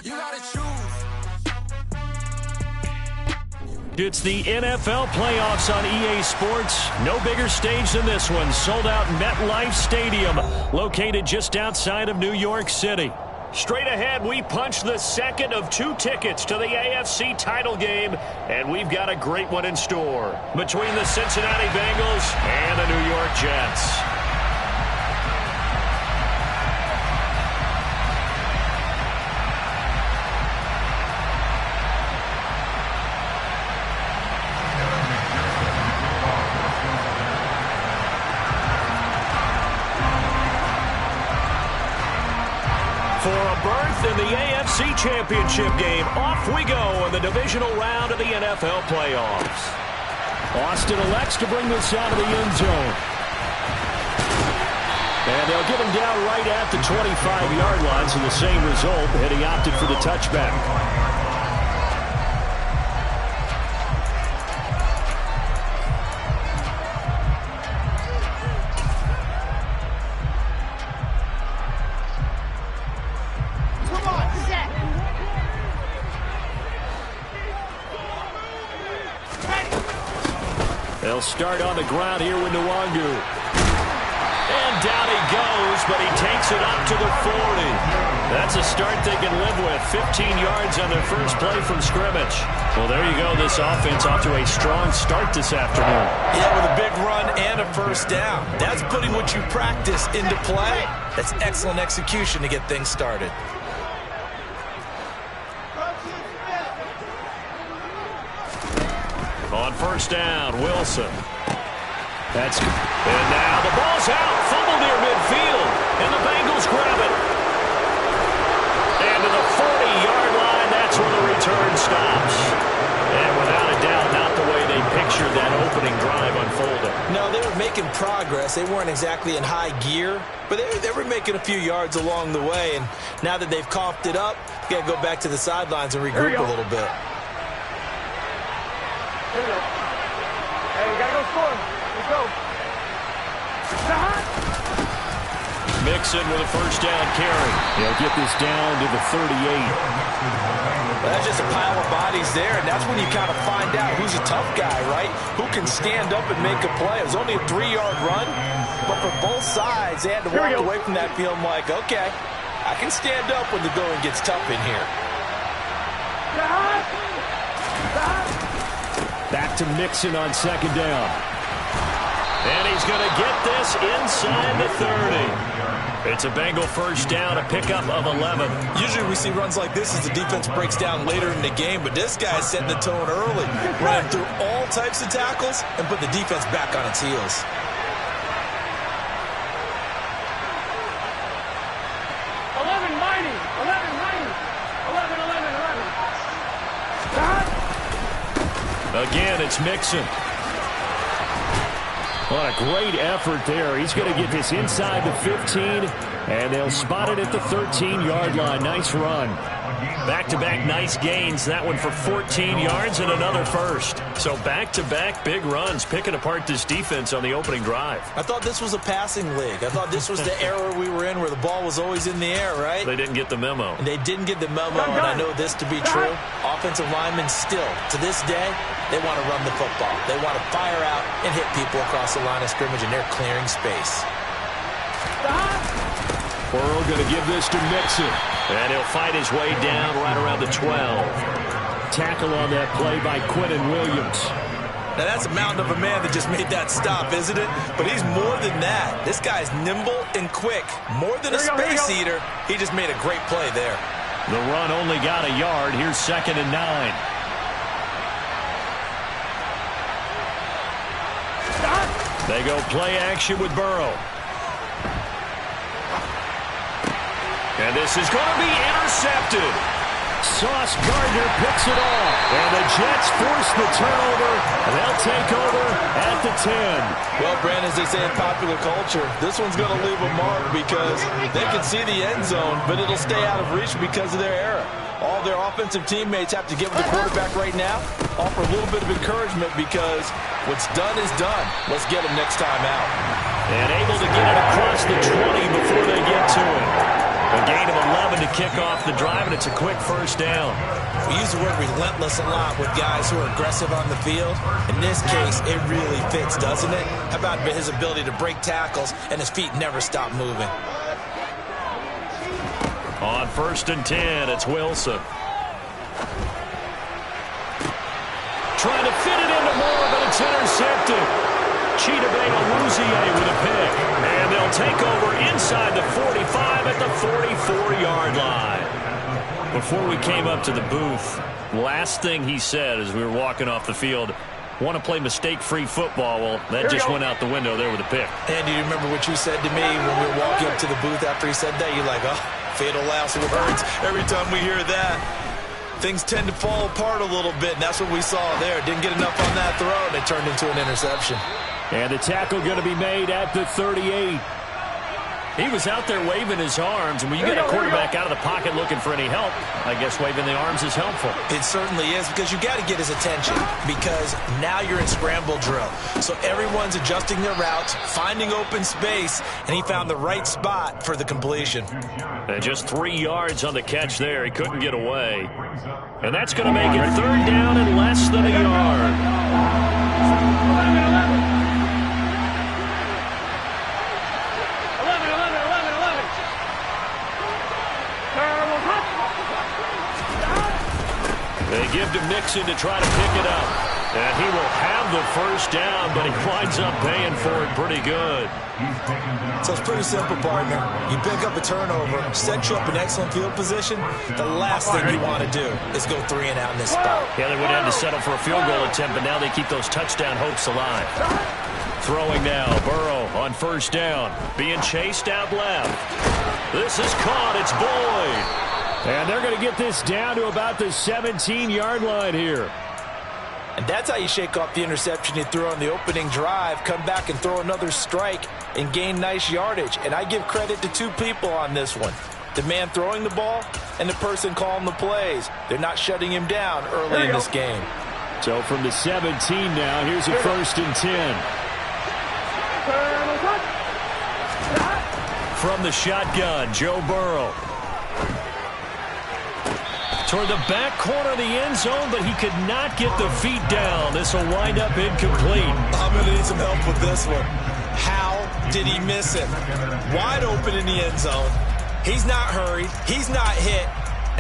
You gotta choose. It's the NFL playoffs on EA Sports. No bigger stage than this one. Sold out MetLife Stadium, located just outside of New York City. Straight ahead, we punch the second of 2 tickets to the AFC title game, and we've got a great one in store between the Cincinnati Bengals and the New York Jets. For a berth in the AFC Championship game, off we go in the divisional round of the NFL playoffs. Austin elects to bring this out of the end zone. And they'll get him down right at the 25-yard line, so the same result, and he opted for the touchback. They'll start on the ground here with Nwangu. And down he goes, but he takes it up to the 40. That's a start they can live with. 15 yards on their first play from scrimmage. Well, there you go. This offense off to a strong start this afternoon. Yeah, with a big run and a first down. That's putting what you practice into play. That's excellent execution to get things started. On first down, Wilson. That's good. And now the ball's out. Fumble near midfield. And the Bengals grab it. And to the 40-yard line, that's where the return stops. And without a doubt, not the way they pictured that opening drive unfolding. No, they were making progress. They weren't exactly in high gear, but they were making a few yards along the way. And now that they've coughed it up, you got to go back to the sidelines and regroup a little bit. Here we go. Hey, we got to go score. Let's go. Mixon with a first down carry. He'll get this down to the 38. Well, that's just a pile of bodies there, and that's when you kind of find out who's a tough guy, right? Who can stand up and make a play. It was only a 3-yard run, but for both sides, they had to walk away from that feeling like, okay, I can stand up when the going gets tough in here. Back to Mixon on second down. And he's going to get this inside the 30. It's a Bengal first down, a pickup of 11. Usually we see runs like this as the defense breaks down later in the game, but this guy's setting the tone early, running through all types of tackles and put the defense back on its heels. Again, it's Mixon. What a great effort there. He's going to get this inside the 15, and they'll spot it at the 13-yard line. Nice run. Back-to-back nice gains. That one for 14 yards and another first. So back-to-back big runs, picking apart this defense on the opening drive. I thought this was a passing league. I thought this was the era we were in where the ball was always in the air, right? They didn't get the memo. And they didn't get the memo, and I know this to be true. Offensive linemen still, to this day, they want to run the football. They want to fire out and hit people across the line of scrimmage, and they're clearing space. Burrow going to give this to Mixon. And he'll fight his way down right around the 12. Tackle on that play by Quentin Williams. Now that's a mountain of a man that just made that stop, isn't it? But he's more than that. This guy's nimble and quick. More than a space eater. He just made a great play there. The run only got a yard. Here's 2nd and 9. They go play action with Burrow. And this is going to be intercepted. Sauce Gardner picks it off. And the Jets force the turnover. And they'll take over at the 10. Well, Brandon, as they say in popular culture, this one's going to leave a mark because they can see the end zone, but it'll stay out of reach because of their error. All their offensive teammates have to get with the quarterback right now, offer a little bit of encouragement because what's done is done. Let's get them next time out. And able to get it across the 20 before they get to it. A gain of 11 to kick off the drive, and it's a quick first down. We use the word relentless a lot with guys who are aggressive on the field. In this case, it really fits, doesn't it? How about his ability to break tackles and his feet never stop moving? On 1st and 10, it's Wilson. Trying to fit it into Moore, but it's intercepted. Chidobe with a pick. And they'll take over inside the 45 at the 44-yard line. Before we came up to the booth, last thing he said as we were walking off the field, want to play mistake-free football. Well, that just went out the window there with a pick. And do you remember what you said to me when we were walking up to the booth after he said that? You're like, oh, fatal last words. Every time we hear that, things tend to fall apart a little bit, and that's what we saw there. Didn't get enough on that throw, and it turned into an interception. And the tackle going to be made at the 38. He was out there waving his arms, and when you get a quarterback out of the pocket looking for any help, I guess waving the arms is helpful. It certainly is, because you got to get his attention, because now you're in scramble drill. So everyone's adjusting their routes, finding open space, and he found the right spot for the completion. And just 3 yards on the catch there. He couldn't get away. And that's going to make it 3rd down and less than a yard. They give to Mixon to try to pick it up. And he will have the first down, but he winds up paying for it pretty good. So it's pretty simple, partner. You pick up a turnover, set you up in excellent field position. The last thing you want to do is go 3 and out in this spot. Yeah, they would have had to settle for a field goal attempt, but now they keep those touchdown hopes alive. Throwing now, Burrow on 1st down. Being chased out left. This is caught. It's Boyd. And they're going to get this down to about the 17-yard line here. And that's how you shake off the interception you threw on the opening drive, come back and throw another strike and gain nice yardage. And I give credit to 2 people on this one. The man throwing the ball and the person calling the plays. They're not shutting him down early in this game. So from the 17 now, here's a 1st and 10. From the shotgun, Joe Burrow. Toward the back corner of the end zone, but he could not get the feet down. This will wind up incomplete. I'm going to need some help with this one. How did he miss it? Wide open in the end zone. He's not hurried. He's not hit.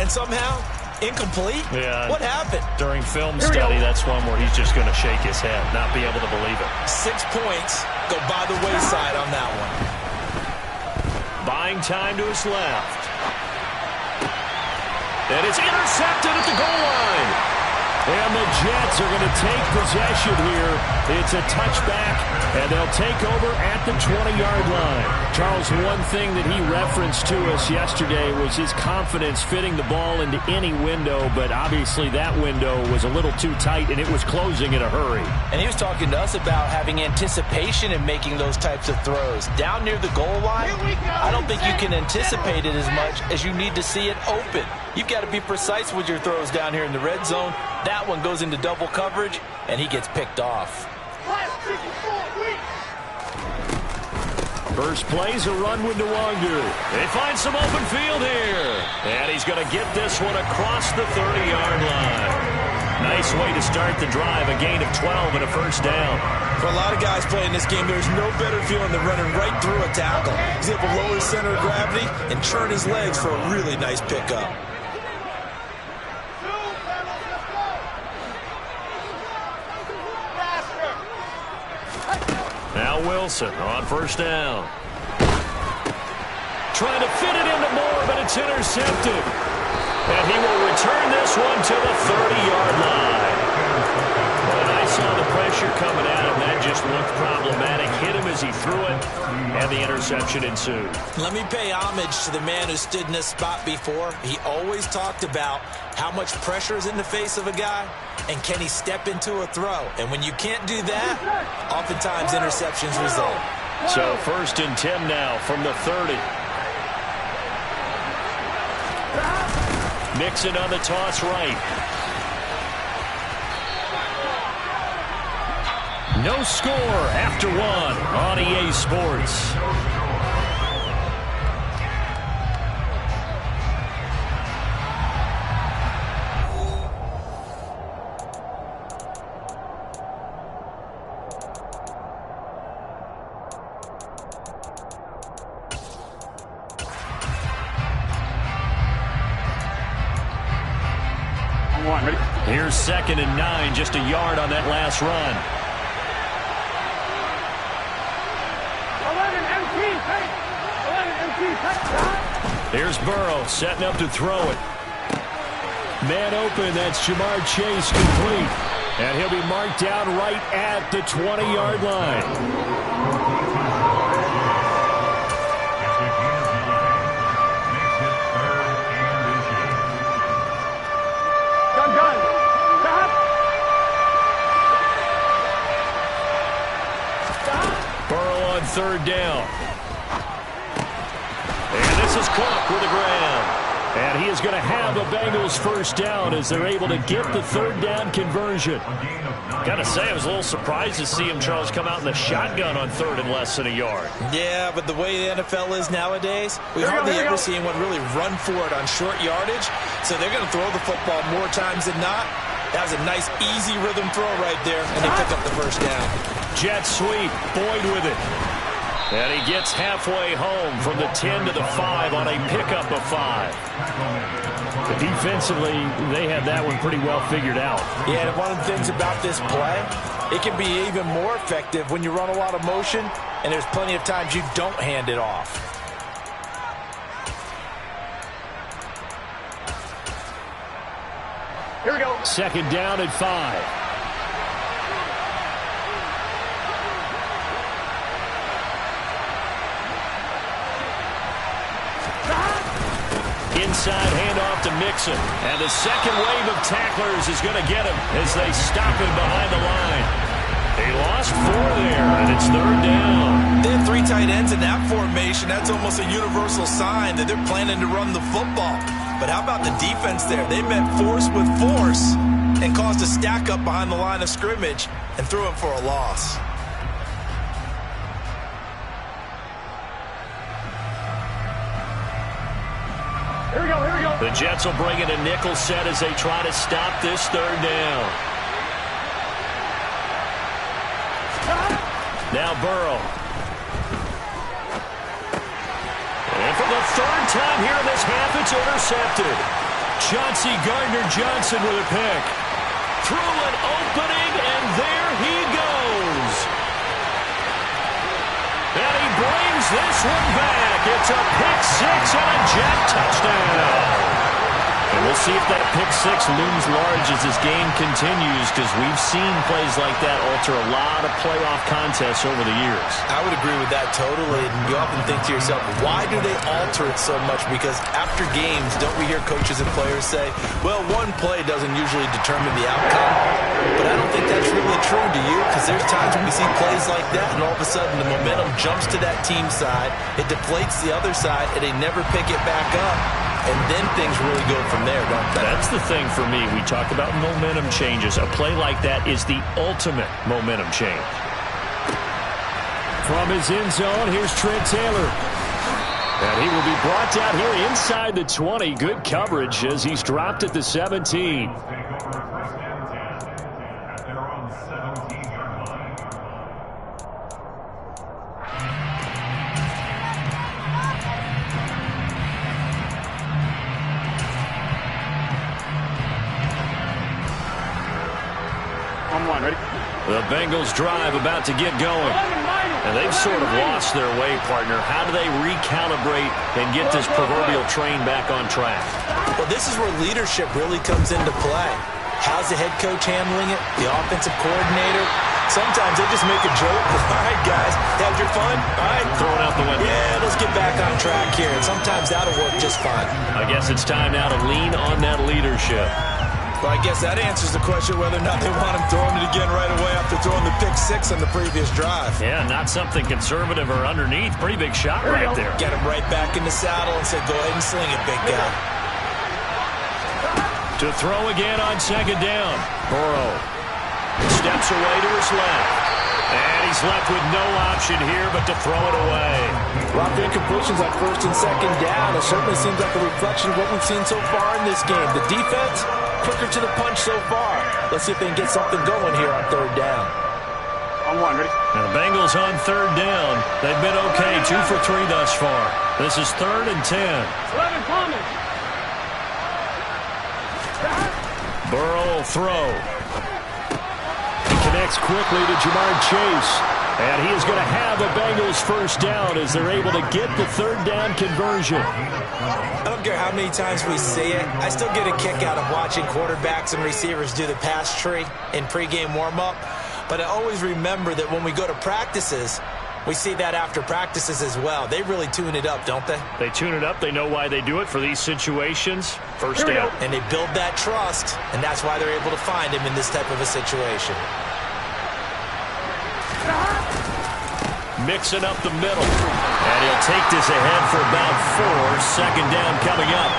And somehow, incomplete? Yeah. What happened? During film study, that's one where he's just going to shake his head, not be able to believe it. 6 points go by the wayside on that one. Buying time to his left. And it's intercepted at the goal line. And the Jets are going to take possession here. It's a touchback, and they'll take over at the 20-yard line. Charles, one thing that he referenced to us yesterday was his confidence fitting the ball into any window, but obviously that window was a little too tight, and it was closing in a hurry. And he was talking to us about having anticipation in making those types of throws. Down near the goal line, I don't think you can anticipate it as much as you need to see it open. You've got to be precise with your throws down here in the red zone. That one goes into double coverage, and he gets picked off. First play's a run with Nwangu. They find some open field here. And he's going to get this one across the 30-yard line. Nice way to start the drive. A gain of 12 and a first down. For a lot of guys playing this game, there's no better feeling than running right through a tackle. He's able to lower his center of gravity and churn his legs for a really nice pickup. Now Wilson on 1st down. Trying to fit it into Moore, but it's intercepted. And he will return this one to the 30-yard line. When I saw the pressure coming at him, that just looked problematic. Hit him as he threw it, and the interception ensued. Let me pay homage to the man who stood in this spot before. He always talked about how much pressure is in the face of a guy, and can he step into a throw? And when you can't do that, oftentimes interceptions result. So 1st and 10 now from the 30. Mixon on the toss right. No score after 1 on EA Sports. 1, ready? Here's 2nd and 9, just a yard on that last run. 11 MT, take. 11 MT, touchdown. Here's Burrow setting up to throw it. Man open, that's Jamar Chase, complete. And he'll be marked down right at the 20-yard line. Burrow on 3rd down. And this is Cook with the ground. And he is going to have a Bengals 1st down as they're able to get the 3rd down conversion. Got to say, I was a little surprised to see him, Charles, come out in the shotgun on 3rd and less than a yard. Yeah, but the way the NFL is nowadays, we hardly ever see anyone really run for it on short yardage. So they're going to throw the football more times than not. That was a nice, easy rhythm throw right there, and they pick up the 1st down. Jet sweep, Boyd with it. And he gets halfway home from the 10 to the 5 on a pickup of 5. But defensively, they have that one pretty well figured out. Yeah, and one of the things about this play, it can be even more effective when you run a lot of motion, and there's plenty of times you don't hand it off. Here we go. 2nd down at 5. Inside handoff to Mixon. And the second wave of tacklers is going to get him as they stop him behind the line. They lost 4 there, and it's 3rd down. They have 3 tight ends in that formation. That's almost a universal sign that they're planning to run the football. But how about the defense there? They met force with force and caused a stack up behind the line of scrimmage and threw him for a loss. Here we go, here we go. The Jets will bring in a nickel set as they try to stop this 3rd down. Now Burrow. And for the 3rd time here in this half, it's intercepted. Chauncey Gardner-Johnson with a pick. Through an opening, and there he goes. And he brings this one back. It's a pick 6 and a Jet touchdown. And we'll see if that pick 6 looms large as this game continues, because we've seen plays like that alter a lot of playoff contests over the years. I would agree with that totally. And you often think to yourself, why do they alter it so much? Because after games, don't we hear coaches and players say, well, one play doesn't usually determine the outcome. But I don't think that's really true, do you? Because there's times when we see plays like that, and all of a sudden the momentum jumps to that team side, it deflates the other side, and they never pick it back up. And then things really go from there, don't they? That's the thing for me. We talk about momentum changes. A play like that is the ultimate momentum change. From his end zone, here's Trent Taylor. And he will be brought down here inside the 20. Good coverage as he's dropped at the 17. Ready? The Bengals drive about to get going. And they've sort of lost their way, partner. How do they recalibrate and get this proverbial train back on track? Well, this is where leadership really comes into play. How's the head coach handling it? The offensive coordinator? Sometimes they just make a joke. All right, guys, had your fun? All right. Throw it out the window. Yeah, let's get back on track here. And sometimes that'll work just fine. I guess it's time now to lean on that leadership. Well, I guess that answers the question whether or not they want him throwing it again right away after throwing the pick 6 on the previous drive. Yeah, not something conservative or underneath. Pretty big shot right there. Get him right back in the saddle and say, go ahead and sling it, big guy. To throw again on 2nd down. Burrow steps away to his left. And he's left with no option here but to throw it away. Rough incompletions on 1st and 2nd down. It certainly seems like a reflection of what we've seen so far in this game. The defense, quicker to the punch so far. Let's see if they can get something going here on 3rd down. On 1, ready? Now the Bengals on 3rd down. They've been okay, 2 for 3 thus far. This is 3rd and 10. 11, Thomas. Burrow will throw. He connects quickly to Jamar Chase. And he is going to have a Bengals first down as they're able to get the third down conversion. I don't care how many times we see it. I still get a kick out of watching quarterbacks and receivers do the pass tree in pregame warm-up. But I always remember that when we go to practices, we see that after practices as well. They really tune it up, don't they? They tune it up. They know why they do it for these situations. First down. And they build that trust, and that's why they're able to find him in this type of a situation. Mixing up the middle. And he'll take this ahead for about 4. Second down coming up.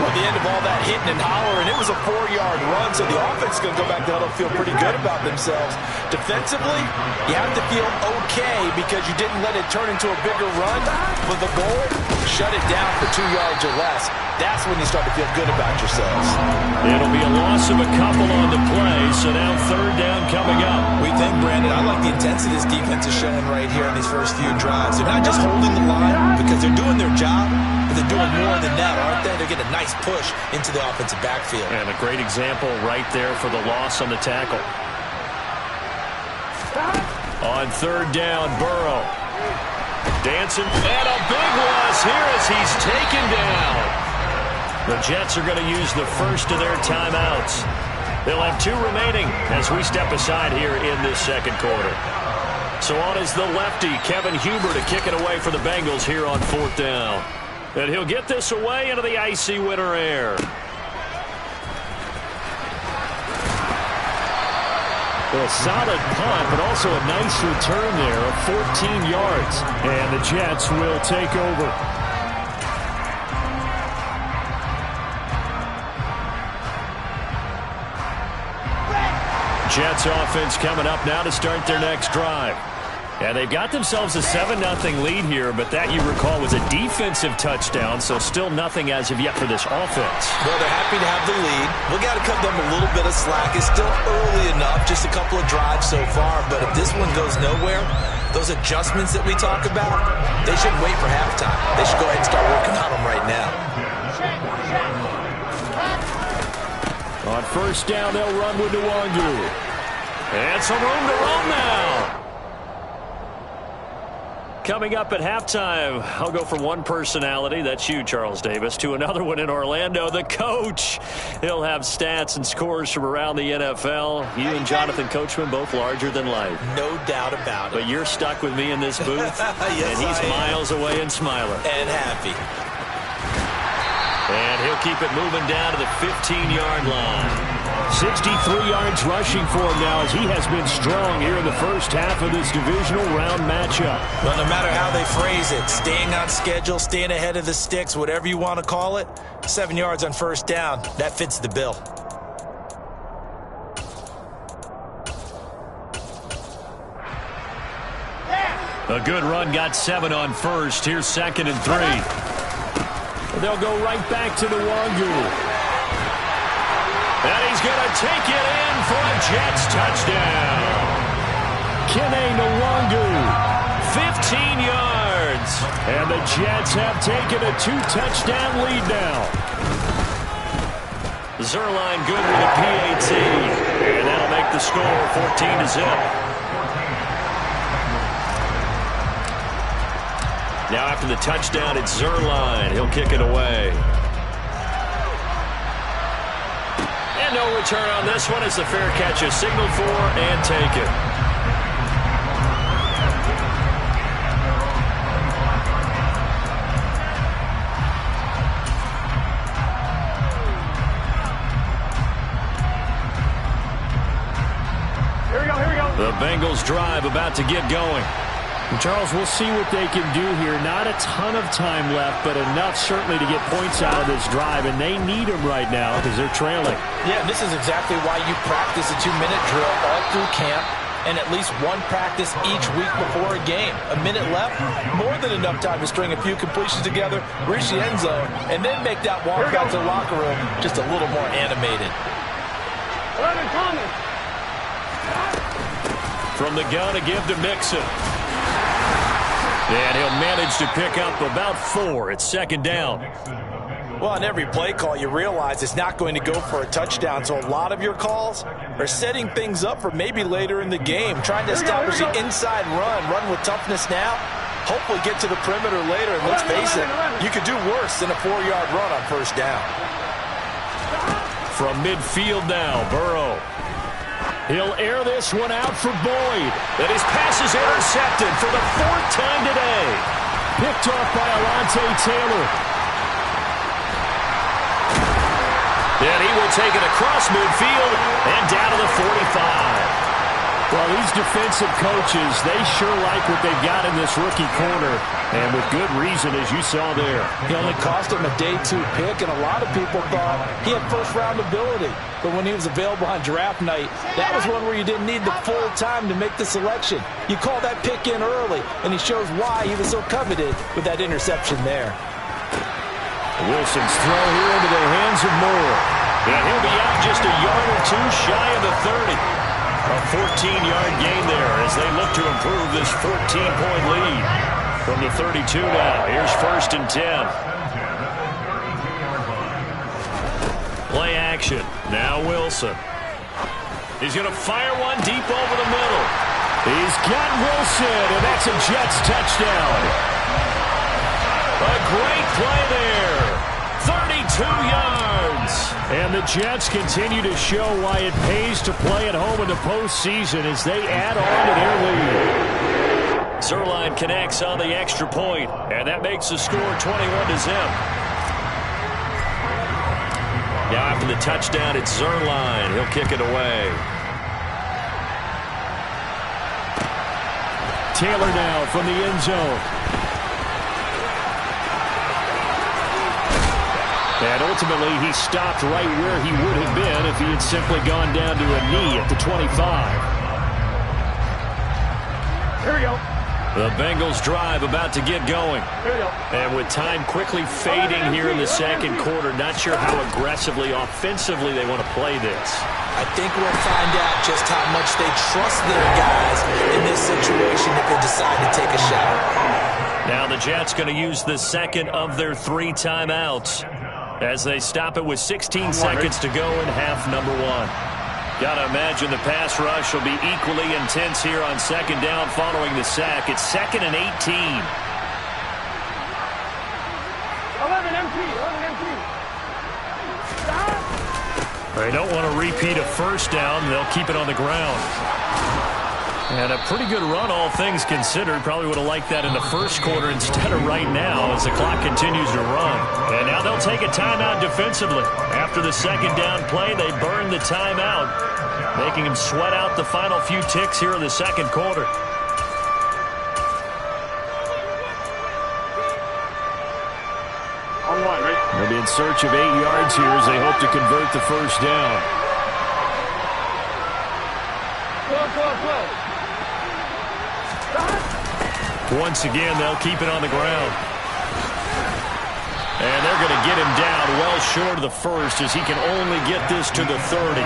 Well, at the end of all that hitting and hollering, it was a 4-yard run, so the offense is going to go back to huddle and feel pretty good about themselves. Defensively, you have to feel okay because you didn't let it turn into a bigger run. But the goal, shut it down for 2 yards or less. That's when you start to feel good about yourselves. It'll be a loss of a couple on the play, so now third down coming up. We think, Brandon, I like the intensity this defense is showing right here in these first few drives. They're not just holding the line because they're doing their job, but they're doing more than that, aren't they? They're getting a nice push into the offensive backfield. And a great example right there for the loss on the tackle. On third down, Burrow. Dancing, and a big loss here as he's taken down. The Jets are going to use the first of their timeouts. They'll have 2 remaining as we step aside here in this second quarter. So on is the lefty, Kevin Huber, to kick it away for the Bengals here on fourth down. And he'll get this away into the icy winter air. A solid punt, but also a nice return there of 14 yards. And the Jets will take over. Jets offense coming up now to start their next drive. And they've got themselves a 7-0 lead here, but that, you recall, was a defensive touchdown, so still nothing as of yet for this offense. Well, they're happy to have the lead. We got to cut them a little bit of slack. It's still early enough, just a couple of drives so far, but if this one goes nowhere, those adjustments that we talk about, they shouldn't wait for halftime. They should go ahead and start working on them right now. On first down, they'll run with Nwangu. And some room to roam now. Coming up at halftime, I'll go from one personality, that's you, Charles Davis, to another one in Orlando, the coach. He'll have stats and scores from around the NFL. You and Jonathan Coachman, both larger than life. No doubt about it. But you're stuck with me in this booth, yes, and he's miles away and smiling. And happy. And he'll keep it moving down to the 15-yard line. 63 yards rushing for him now as he has been strong here in the first half of this divisional round matchup. Well, no matter how they phrase it, staying on schedule, staying ahead of the sticks, whatever you want to call it, 7 yards on first down, that fits the bill. A good run, got 7 on first. Here's 2nd and 3. They'll go right back to Nwangu. And he's going to take it in for a Jets touchdown. Kene Nwangu, 15 yards. And the Jets have taken a 2-touchdown lead now. Zerline good with a PAT. And that'll make the score 14-0. Now after the touchdown, it's Zerline. He'll kick it away. And no return on this one as the fair catch is signaled for and taken. Here we go. The Bengals drive about to get going. Charles, we'll see what they can do here. Not a ton of time left, but enough certainly to get points out of this drive, and they need them right now because they're trailing. Yeah, this is exactly why you practice a 2-minute drill all through camp and at least one practice each week before a game. A minute left, more than enough time to string a few completions together, reach the end zone, and then make that walk out to the locker room just a little more animated. 11 coming. From the gun, a give to Mixon. And he'll manage to pick up about 4. It's 2nd down. Well, on every play call, you realize it's not going to go for a touchdown, so a lot of your calls are setting things up for maybe later in the game, trying to establish the inside run with toughness now, hopefully get to the perimeter later, and let's face it, you could do worse than a 4-yard run on first down. From midfield now, Burrow. He'll air this one out for Boyd. And his pass is intercepted for the 4th time today. Picked off by Alontae Taylor. And he will take it across midfield and down to the 45. Well, these defensive coaches, they sure like what they've got in this rookie corner. And with good reason, as you saw there. He only cost him a day 2 pick, and a lot of people thought he had first-round ability. But when he was available on draft night, that was one where you didn't need the full time to make the selection. You call that pick in early, and he shows why he was so coveted with that interception there. Wilson's throw here into the hands of Moore. And he'll be out just a yard or 2 shy of the 30. A 14-yard gain there as they look to improve this 14-point lead. From the 32 now, here's 1st and 10. Play action. Now Wilson. He's going to fire one deep over the middle. He's got Wilson, and that's a Jets touchdown. A great play there. 32 yards. And the Jets continue to show why it pays to play at home in the postseason as they add on to their lead. Zerline connects on the extra point, and that makes the score 21-0. Now after the touchdown, it's Zerline. He'll kick it away. Taylor now from the end zone. And ultimately, he stopped right where he would have been if he had simply gone down to a knee at the 25. Here we go. The Bengals drive about to get going. Here we go. And with time quickly fading here in the second quarter, not sure how aggressively, offensively they want to play this. I think we'll find out just how much they trust their guys in this situation if they decide to take a shot. Now the Jets going to use the second of their 3 timeouts as they stop it with 16 seconds to go in half number 1. Got to imagine the pass rush will be equally intense here on second down following the sack. It's 2nd and 18. 11 empty. They don't want to repeat a first down. They'll keep it on the ground. And a pretty good run, all things considered. Probably would have liked that in the first quarter instead of right now as the clock continues to run. And now they'll take a timeout defensively. After the second down play, they burn the timeout, making them sweat out the final few ticks here in the second quarter. They'll be in search of 8 yards here as they hope to convert the first down. Once again, they'll keep it on the ground. And they're going to get him down well short of the first as he can only get this to the 30.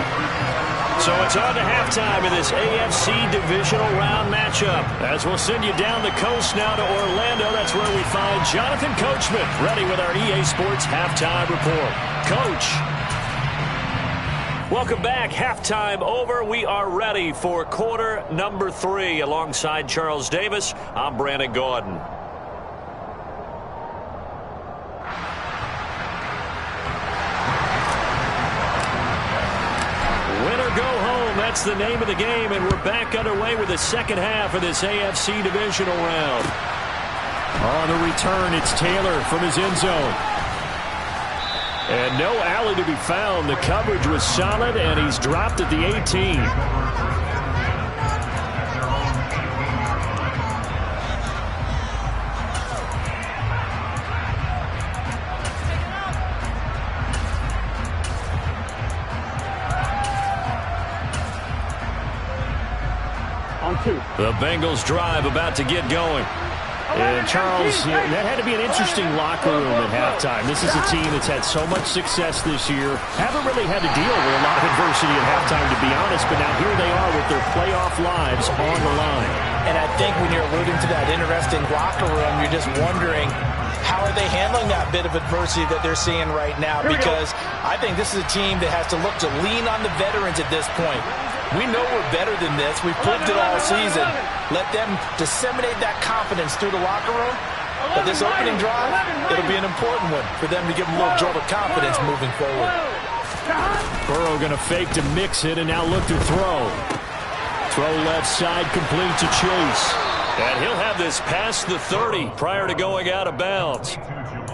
So it's on to halftime in this AFC divisional round matchup. As we'll send you down the coast now to Orlando, that's where we find Jonathan Coachman ready with our EA Sports Halftime Report. Coach. Welcome back. Halftime over. We are ready for quarter number 3. Alongside Charles Davis, I'm Brandon Gordon. Win or go home, that's the name of the game, and we're back underway with the second half of this AFC divisional round. On the return, it's Taylor from his end zone. And no alley to be found. The coverage was solid, and he's dropped at the 18. On 2. The Bengals drive about to get going. And Charles, that had to be an interesting locker room at halftime. This is a team that's had so much success this year. Haven't really had to deal with a lot of adversity at halftime, to be honest. But now here they are with their playoff lives on the line. And I think when you're alluding to that interesting locker room, you're just wondering how are they handling that bit of adversity that they're seeing right now? Because I think this is a team that has to look to lean on the veterans at this point. We know we're better than this. We've proved it all season. Let them disseminate that confidence through the locker room. But this opening drive, it'll be an important one for them to give them a little jolt of confidence moving forward. Burrow going to fake to mix it and now look to throw. Throw left side, complete to Chase. And he'll have this past the 30 prior to going out of bounds.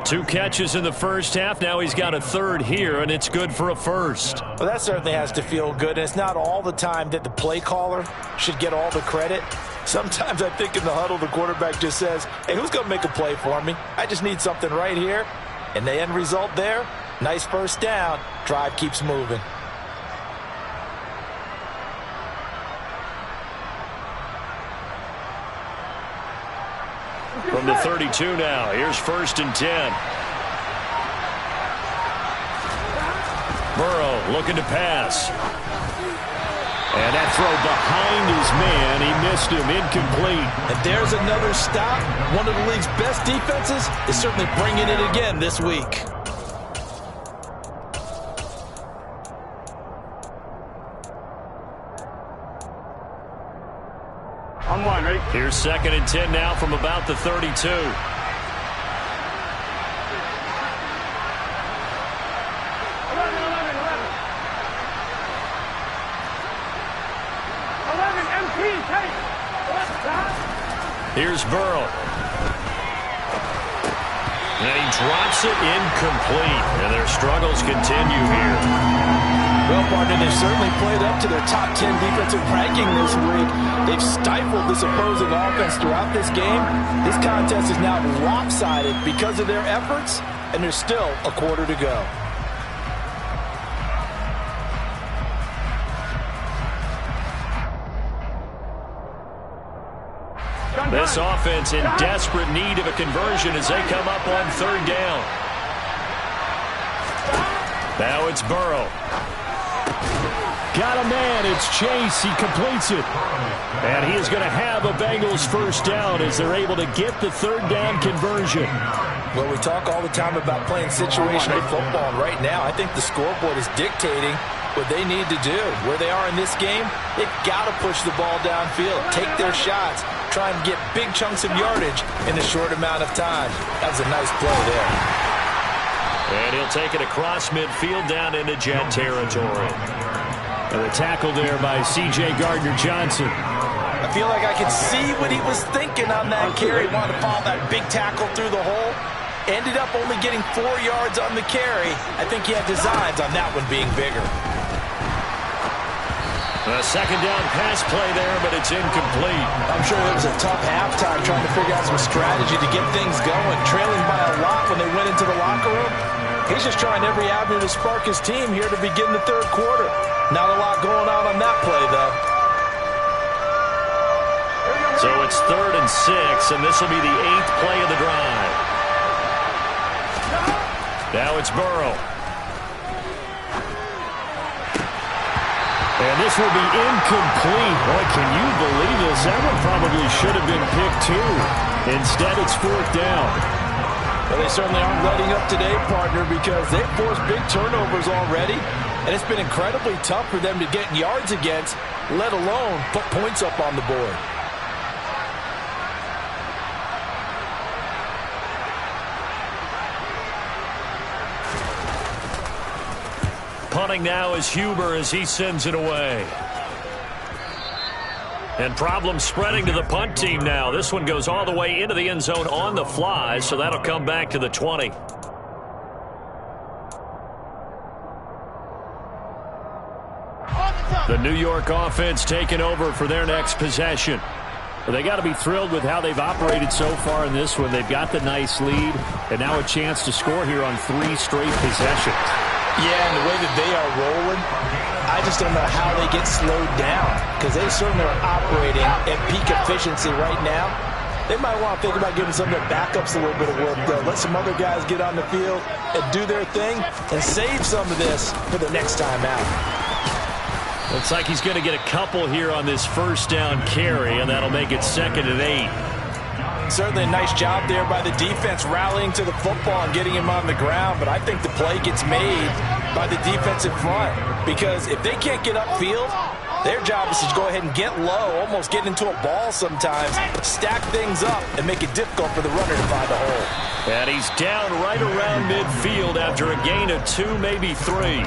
2 catches in the first half. Now he's got a third here, and it's good for a first. Well, that certainly has to feel good. And it's not all the time that the play caller should get all the credit. Sometimes I think in the huddle, the quarterback just says, hey, who's going to make a play for me? I just need something right here. And the end result there, nice first down. Drive keeps moving. From the 32 now, here's 1st and 10. Burrow looking to pass. And that throw behind his man, he missed him, incomplete. And there's another stop. One of the league's best defenses is certainly bringing it again this week. On one, ready? Here's 2nd and 10 now from about the 32. Here's Burrow. And he drops it incomplete. And their struggles continue here. Well, partner, they've certainly played up to their top 10 defensive ranking this week. They've stifled this opposing offense throughout this game. This contest is now lopsided because of their efforts, and there's still a quarter to go. This offense in desperate need of a conversion as they come up on 3rd down. Now it's Burrow. Got a man, it's Chase, he completes it. And he is going to have a Bengals first down as they're able to get the 3rd down conversion. Well, we talk all the time about playing situational football, and right now I think the scoreboard is dictating what they need to do. Where they are in this game, they've got to push the ball downfield, take their shots, try and get big chunks of yardage in a short amount of time. That was a nice play there. And he'll take it across midfield down into Jet territory. And the tackle there by C.J. Gardner-Johnson. I feel like I could see what he was thinking on that carry. Wanted to follow that big tackle through the hole. Ended up only getting 4 yards on the carry. I think he had designs on that one being bigger. A 2nd down pass play there, but it's incomplete. I'm sure it was a tough halftime trying to figure out some strategy to get things going. Trailing by a lot when they went into the locker room. He's just trying every avenue to spark his team here to begin the 3rd quarter. Not a lot going on that play, though. So it's 3rd and 6, and this will be the 8th play of the drive. Now it's Burrow. And this will be incomplete. Boy, can you believe this? That one probably should have been picked too. Instead, it's 4th down. Well, they certainly aren't letting up today, partner, because they've forced big turnovers already. And it's been incredibly tough for them to get yards against, let alone put points up on the board. Punting now is Huber as he sends it away. And problems spreading to the punt team now. This one goes all the way into the end zone on the fly, so that'll come back to the 20. The New York offense taking over for their next possession. Well, they got to be thrilled with how they've operated so far in this one. They've got the nice lead, and now a chance to score here on 3 straight possessions. Yeah, and the way that they are rolling, I just don't know how they get slowed down, because they certainly are operating at peak efficiency right now. They might want to think about giving some of their backups a little bit of work, though. Let some other guys get on the field and do their thing and save some of this for the next time out. Looks like he's going to get a couple here on this 1st down carry, and that'll make it 2nd and 8. certainly a nice job there by the defense rallying to the football and getting him on the ground, but I think the play gets made by the defensive front because if they can't get upfield, their job is to go ahead and get low, almost get into a ball sometimes, stack things up, and make it difficult for the runner to find a hole. And he's down right around midfield after a gain of 2, maybe 3.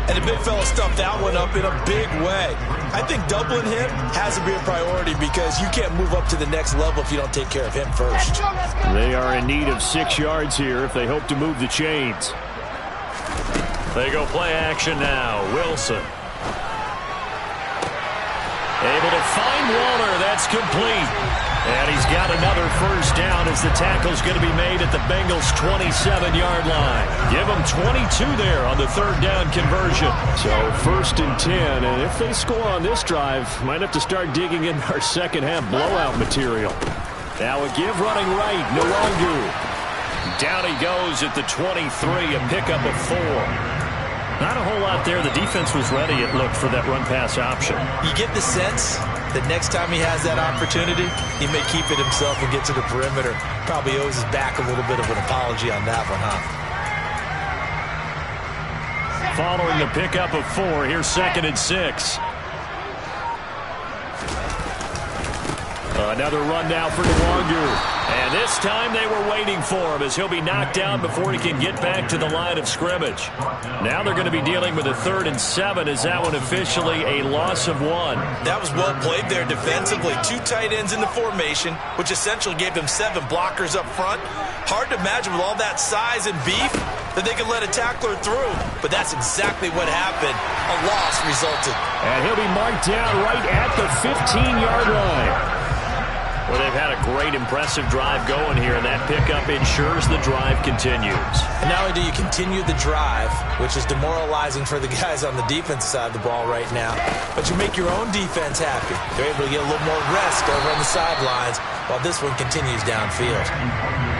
And the big fella stuffed that one up in a big way. I think doubling him has to be a priority because you can't move up to the next level if you don't take care of him first. They are in need of 6 yards here if they hope to move the chains. They go play action now. Wilson. Able to find Waller. That's complete. And he's got another first down as the tackle's going to be made at the Bengals' 27-yard line. Give them 22 there on the third down conversion. So 1st and 10, and if they score on this drive, might have to start digging in our second half blowout material. Now a give running right, Nwangu. Down he goes at the 23, a pickup of 4. Not a whole lot there. The defense was ready, it looked, for that run-pass option. You get the sense that next time he has that opportunity, he may keep it himself and get to the perimeter. Probably owes his back a little bit of an apology on that one, huh? Following the pickup of 4, here's 2nd and 6. Another run now for Nwangu. And this time they were waiting for him as he'll be knocked down before he can get back to the line of scrimmage. Now they're going to be dealing with a 3rd and 7 as that one officially a loss of 1. That was well played there defensively. 2 tight ends in the formation, which essentially gave them 7 blockers up front. Hard to imagine with all that size and beef that they could let a tackler through. But that's exactly what happened. A loss resulted. And he'll be marked down right at the 15-yard line. Well, they've had a great, impressive drive going here, and that pickup ensures the drive continues. And not only do you continue the drive, which is demoralizing for the guys on the defensive side of the ball right now, but you make your own defense happy. They're able to get a little more rest over on the sidelines while this one continues downfield.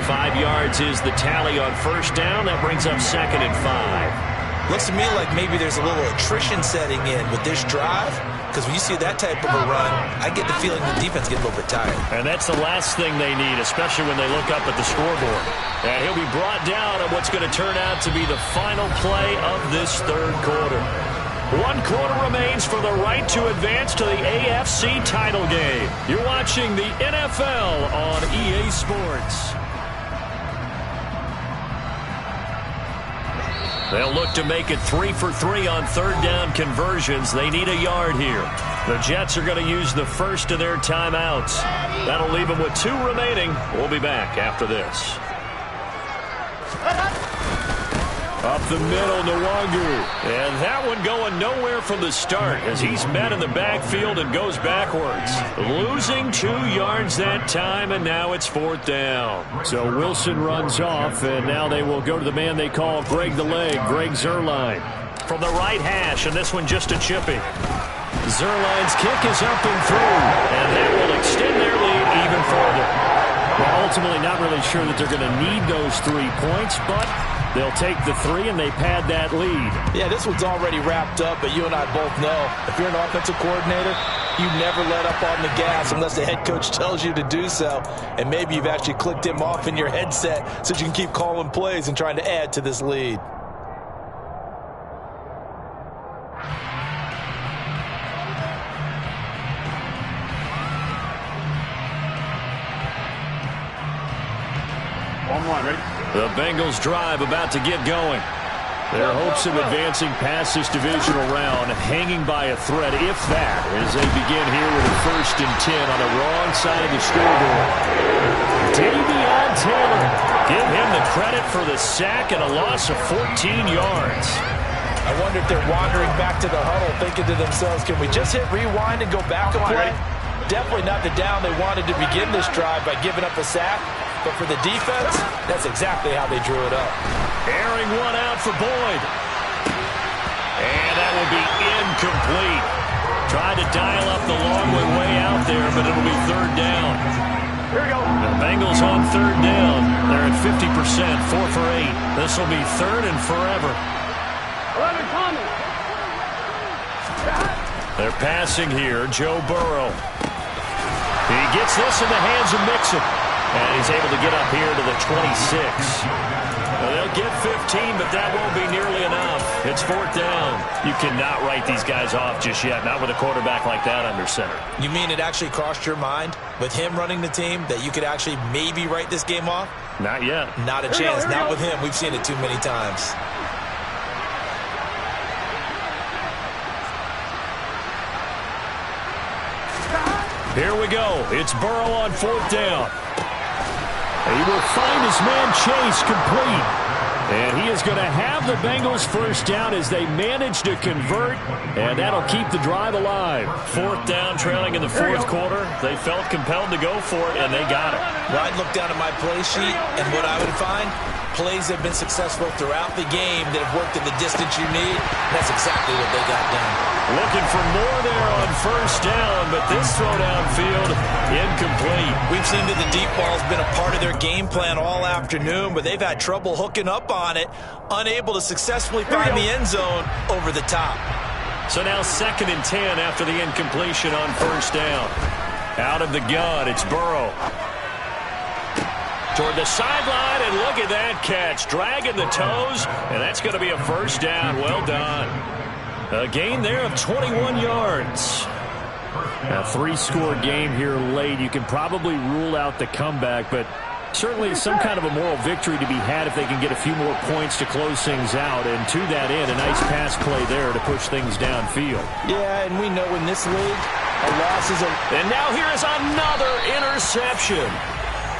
5 yards is the tally on first down. That brings up 2nd and 5. Looks to me like maybe there's a little attrition setting in with this drive, because when you see that type of a run, I get the feeling the defense gets a little bit tired. And that's the last thing they need, especially when they look up at the scoreboard. And he'll be brought down on what's going to turn out to be the final play of this third quarter. 1 quarter remains for the right to advance to the AFC title game. You're watching the NFL on EA Sports. They'll look to make it 3 for 3 on third down conversions. They need a yard here. The Jets are going to use the first of their timeouts. That'll leave them with 2 remaining. We'll be back after this. Up the middle, Nwangu. And that one going nowhere from the start as he's met in the backfield and goes backwards. Losing 2 yards that time, and now it's 4th down. So Wilson runs off, and now they will go to the man they call Greg the Leg, Greg Zuerlein. From the right hash, and this one just a chippy. Zuerlein's kick is up and through, and that will extend their lead even further. Well, ultimately not really sure that they're going to need those 3 points, but they'll take the 3 and they pad that lead. Yeah, this one's already wrapped up, but you and I both know if you're an offensive coordinator, you never let up on the gas unless the head coach tells you to do so. And maybe you've actually clicked him off in your headset so you can keep calling plays and trying to add to this lead. The Bengals drive about to get going. Their hopes of advancing past this divisional round hanging by a thread, if that, as they begin here with a 1st and 10 on the wrong side of the scoreboard. Davion Taylor. Give him the credit for the sack and a loss of 14 yards. I wonder if they're wandering back to the huddle thinking to themselves, can we just hit rewind and go back a play? Definitely not the down they wanted to begin this drive by giving up a sack. But for the defense, that's exactly how they drew it up. Airing one out for Boyd. And that will be incomplete. Tried to dial up the long way out there, but it'll be 3rd down. Here we go. The Bengals on 3rd down. They're at 50%, 4 for 8. This will be 3rd and forever. 11 coming. They're passing here, Joe Burrow. He gets this in the hands of Mixon. And he's able to get up here to the 26. Well, they'll get 15, but that won't be nearly enough. It's 4th down. You cannot write these guys off just yet, not with a quarterback like that under center. You mean it actually crossed your mind with him running the team that you could actually maybe write this game off? Not yet. Not a chance. Not with him. We've seen it too many times. Here we go. It's Burrow on 4th down. He will find his man Chase complete. And he is going to have the Bengals first down as they manage to convert, and that'll keep the drive alive. 4th down, trailing in the 4th quarter. They felt compelled to go for it, and they got it. Well, I'd look down at my play sheet, and what I would find, plays have been successful throughout the game that have worked in the distance you need. That's exactly what they got done. Looking for more there on 1st down, but this throw downfield incomplete. We've seen that the deep ball's been a part of their game plan all afternoon, but they've had trouble hooking up on it, unable to successfully find the end zone over the top. So now 2nd and 10 after the incompletion on 1st down. Out of the gun, it's Burrow. Toward the sideline, and look at that catch. Dragging the toes, and that's going to be a 1st down. Well done. A gain there of 21 yards. A 3-score game here late. You can probably rule out the comeback, but certainly some kind of a moral victory to be had if they can get a few more points to close things out. And to that end, a nice pass play there to push things downfield. Yeah, and we know in this league, a loss is a... And now here is another interception.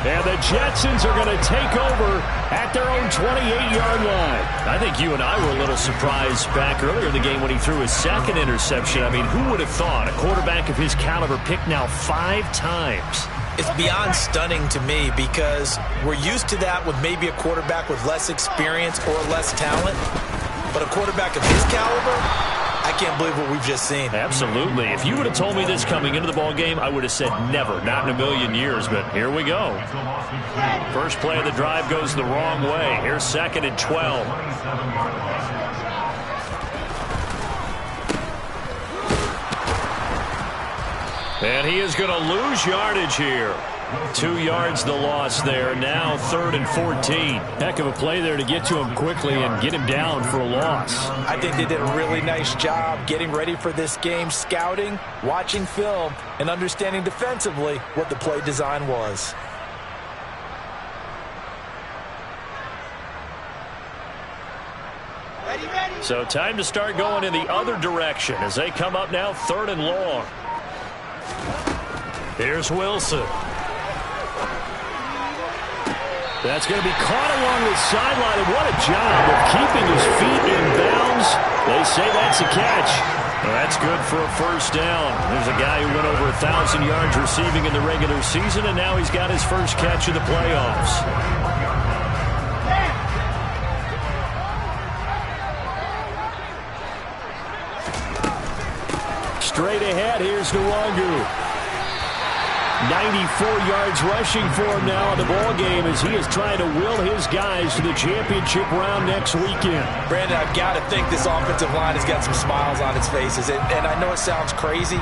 And the Jetsons are going to take over at their own 28-yard line. I think you and I were a little surprised back earlier in the game when he threw his 2nd interception. I mean, who would have thought a quarterback of his caliber picked now 5 times? It's beyond stunning to me because we're used to that with maybe a quarterback with less experience or less talent. But a quarterback of his caliber, I can't believe what we've just seen. Absolutely. If you would have told me this coming into the ball game, I would have said never, not in a million years, but here we go. First play of the drive goes the wrong way. Here's 2nd and 12. And he is going to lose yardage here. 2 yards the loss there. Now 3rd and 14. Heck of a play there to get to him quickly and get him down for a loss. I think they did a really nice job getting ready for this game, scouting, watching film, and understanding defensively what the play design was. So time to start going in the other direction as they come up now 3rd and long. Here's Wilson. That's going to be caught along the sideline, and what a job of keeping his feet in bounds. They say that's a catch. Well, that's good for a 1st down. There's a guy who went over 1,000 yards receiving in the regular season, and now he's got his first catch of the playoffs. Straight ahead, here's Nwangu. 94 yards rushing for him now in the ball game as he is trying to will his guys to the championship round next weekend. Brandon, I've got to think this offensive line has got some smiles on its faces. And I know it sounds crazy,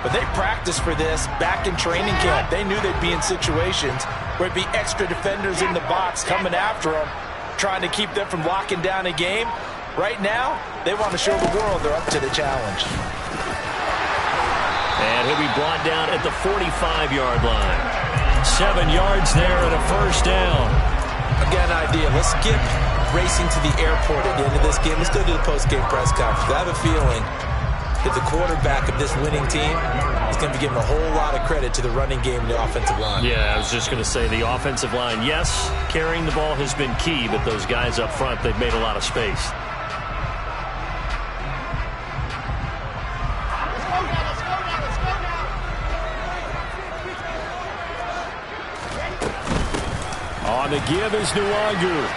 but they practiced for this back in training camp. They knew they'd be in situations where it'd be extra defenders in the box coming after them, trying to keep them from locking down a game. Right now, they want to show the world they're up to the challenge. And he'll be brought down at the 45-yard line. 7 yards there and a 1st down. I've got an idea. Let's skip racing to the airport at the end of this game. Let's go to the post-game press conference. I have a feeling that the quarterback of this winning team is going to be given a whole lot of credit to the running game and the offensive line. Yeah, I was just going to say the offensive line, yes, carrying the ball has been key, but those guys up front, they've made a lot of space. On the give is Nwangu.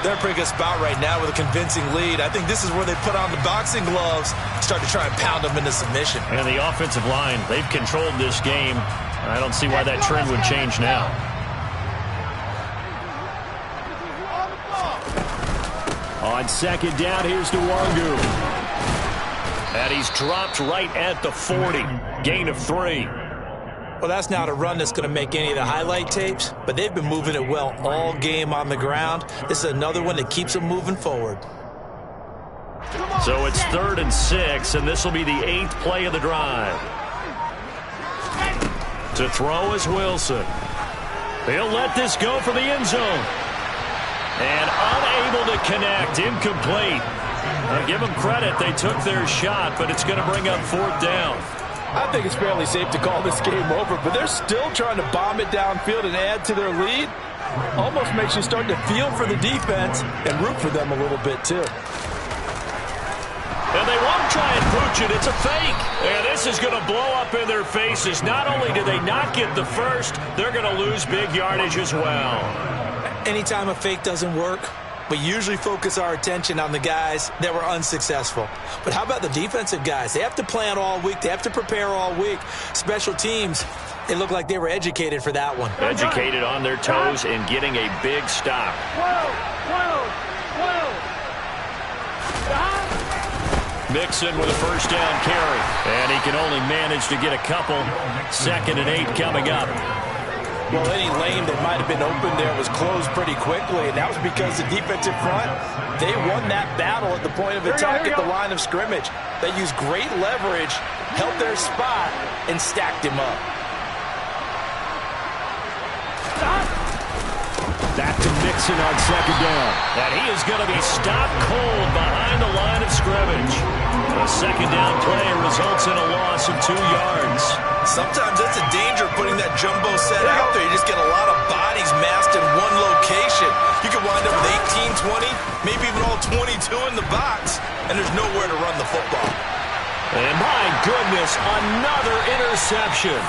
They're in a pretty good spot right now with a convincing lead. I think this is where they put on the boxing gloves, start to try and pound them into submission. And the offensive line, they've controlled this game. I don't see why that trend would change now. On 2nd down, here's Nwangu. And he's dropped right at the 40. Gain of 3. Well, that's not a run that's going to make any of the highlight tapes, but they've been moving it well all game on the ground. This is another one that keeps them moving forward. So it's 3rd and 6, and this will be the 8th play of the drive. To throw is Wilson. He'll let this go for the end zone. And unable to connect, incomplete. Now give them credit, they took their shot, but it's going to bring up 4th down. I think it's fairly safe to call this game over, but they're still trying to bomb it downfield and add to their lead. Almost makes you start to feel for the defense and root for them a little bit, too. And they won't try and pooch it. It's a fake. And this is going to blow up in their faces. Not only do they not get the first, they're going to lose big yardage as well. Anytime a fake doesn't work, we usually focus our attention on the guys that were unsuccessful. But how about the defensive guys? They have to plan all week. They have to prepare all week. Special teams, it looked like they were educated for that one. Educated on their toes and getting a big stop. Mixon with a first down carry. And he can only manage to get a couple. 2nd and 8 coming up. Well, any lane that might have been open there was closed pretty quickly, and that was because the defensive front, they won that battle at the point of attack at the line of scrimmage. They used great leverage, held their spot, and stacked him up. Back to Mixon on 2nd down. And he is going to be stopped cold behind the line of scrimmage. A 2nd down play results in a loss of 2 yards. Sometimes that's a danger putting that jumbo set out there. You just get a lot of bodies massed in one location. You could wind up with 18, 20, maybe even all 22 in the box, and there's nowhere to run the football. And my goodness, another interception.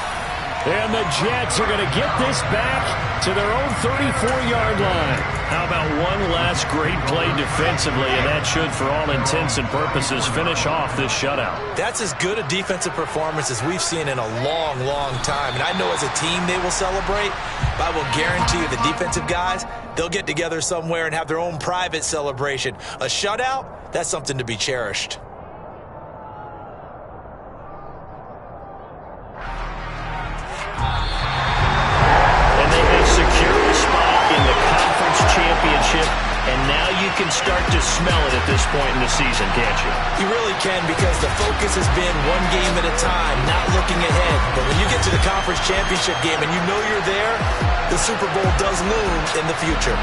And the Jets are going to get this back to their own 34-yard line. How about one last great play defensively, and that should, for all intents and purposes, finish off this shutout. That's as good a defensive performance as we've seen in a long, long time. And I know as a team they will celebrate, but I will guarantee you the defensive guys, they'll get together somewhere and have their own private celebration. A shutout, that's something to be cherished. And now you can start to smell it at this point in the season, can't you? You really can, because the focus has been one game at a time, not looking ahead. But when you get to the conference championship game and you know you're there, the Super Bowl does loom in the future.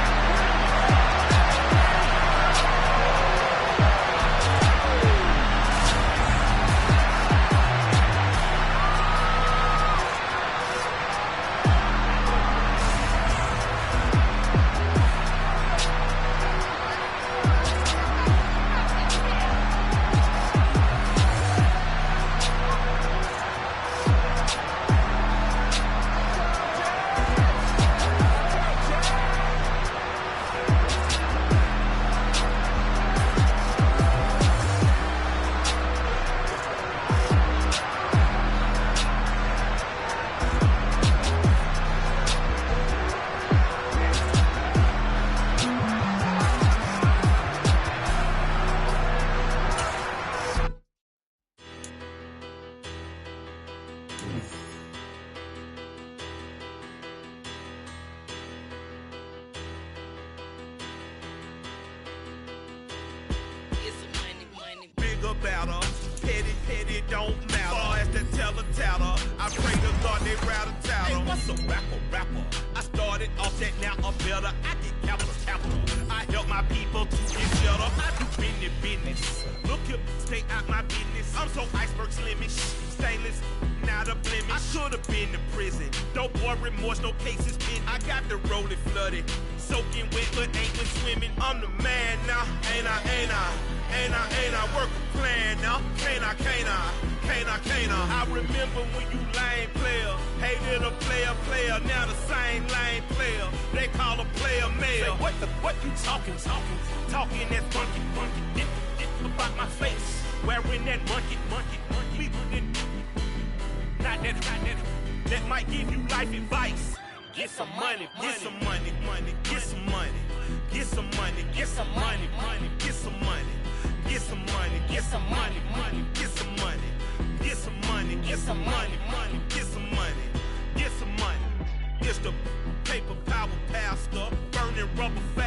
rubber